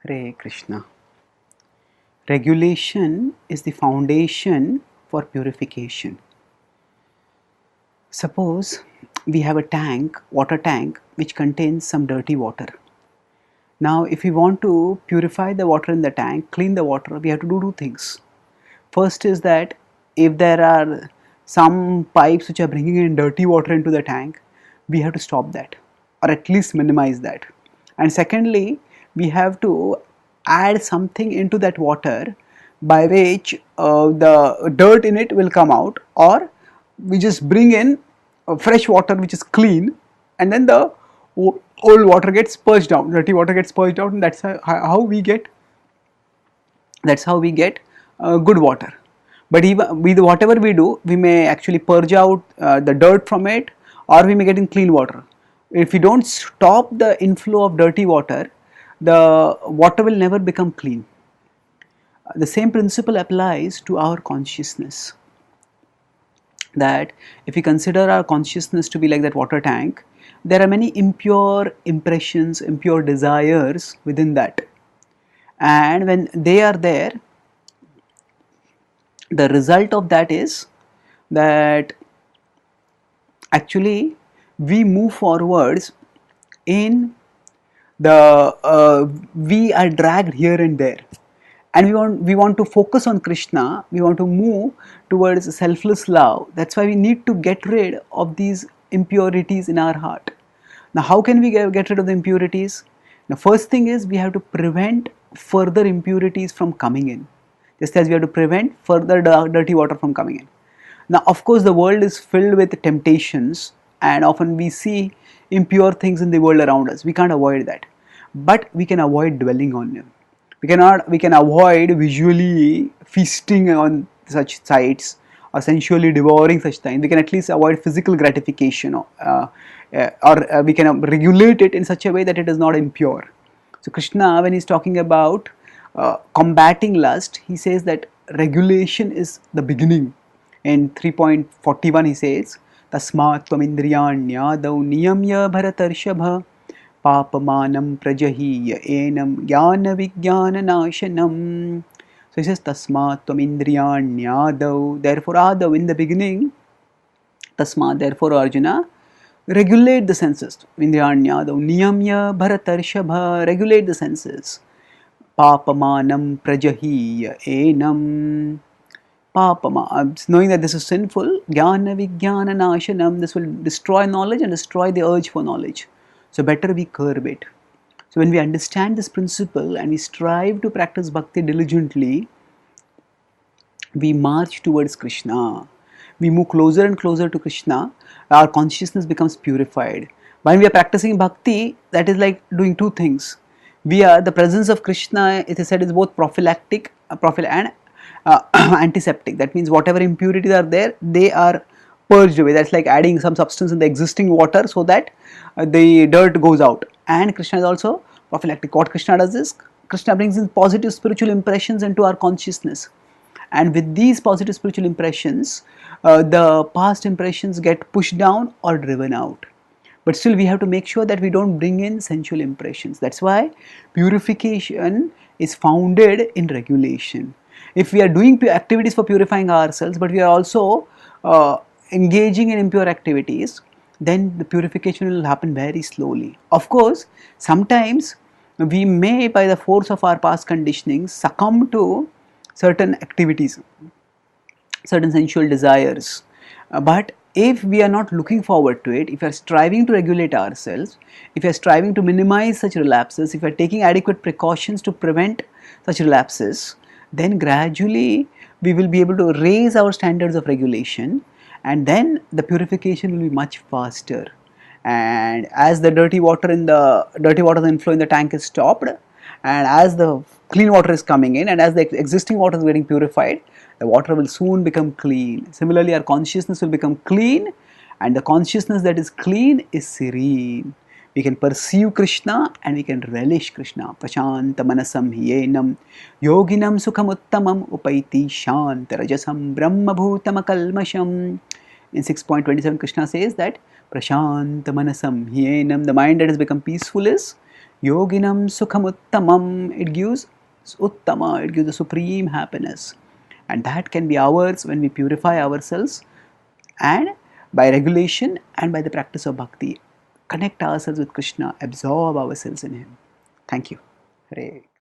Hare Krishna. Regulation is the foundation for purification. Suppose we have a tank, water tank, which contains some dirty water. Now, if we want to purify the water in the tank, clean the water, we have to do two things. First is that if there are some pipes which are bringing in dirty water into the tank, we have to stop that or at least minimize that. And secondly, we have to add something into that water by which the dirt in it will come out, or we just bring in fresh water which is clean, and then the old water gets purged out, dirty water gets purged out, and that's how we get good water. But even with whatever we do, we may actually purge out the dirt from it, or we may get in clean water. If we don't stop the inflow of dirty water, the water will never become clean. The same principle applies to our consciousness, that if we consider our consciousness to be like that water tank, there are many impure impressions, impure desires within that, and when they are there, the result of that is that actually we move forwards in the we are dragged here and there, and we want to focus on Krishna, we want to move towards selfless love. That's why we need to get rid of these impurities in our heart. Now, how can we get rid of the impurities? The first thing is we have to prevent further impurities from coming in, just as we have to prevent further dirty water from coming in. Now, of course, the world is filled with temptations, and often we see impure things in the world around us. We can't avoid that, but we can avoid dwelling on them. We can avoid visually feasting on such sights or sensually devouring such things. We can at least avoid physical gratification, or we can regulate it in such a way that it is not impure. So Krishna, when he's talking about combating lust, he says that regulation is the beginning. In 3.41 he says, Tasmat tvamindriyanyadau niyamya bharatarshabha papamanam prajahiya enam jnana vijnana nashanam. So he says, Tasmat tvamindriyanyadau, therefore Adau, in the beginning, Tasmat, therefore Arjuna, regulate the senses. Indriyanyadau niyamya bharatarshabha, regulate the senses. Papamanam prajahiya enam. Knowing that this is sinful, jnana vijnana nashanam, this will destroy knowledge and destroy the urge for knowledge. So better we curb it. So when we understand this principle and we strive to practice bhakti diligently, we march towards Krishna. We move closer and closer to Krishna. Our consciousness becomes purified. When we are practicing bhakti, that is like doing two things. The presence of Krishna, it is said, is both prophylactic and antiseptic. That means whatever impurities are there, they are purged away. That's like adding some substance in the existing water so that the dirt goes out. And Krishna is also prophylactic. What Krishna does is, Krishna brings in positive spiritual impressions into our consciousness, and with these positive spiritual impressions, the past impressions get pushed down or driven out. But still we have to make sure that we don't bring in sensual impressions. That's why purification is founded in regulation. If we are doing activities for purifying ourselves, but we are also engaging in impure activities, then the purification will happen very slowly. Of course, sometimes we may, by the force of our past conditioning, succumb to certain activities, certain sensual desires. But if we are not looking forward to it, if we are striving to regulate ourselves, if we are striving to minimize such relapses, if we are taking adequate precautions to prevent such relapses, then gradually we will be able to raise our standards of regulation, and then the purification will be much faster. And as the dirty water inflow in the tank is stopped, and as the clean water is coming in, and as the existing water is getting purified, the water will soon become clean. Similarly, our consciousness will become clean, and the consciousness that is clean is serene. We can perceive Krishna and we can relish Krishna. Prashanta manasam hyenam yoginam sukham uttamam upaiti shanta rajasam brahma bhutam akalmasham. In 6.27 Krishna says that Prashanta manasam hyenam, the mind that has become peaceful is Yoginam sukham uttamam. It gives uttama, it gives the supreme happiness. And that can be ours when we purify ourselves and by regulation and by the practice of bhakti. Connect ourselves with Krishna, absorb ourselves in Him. Thank you. Hare.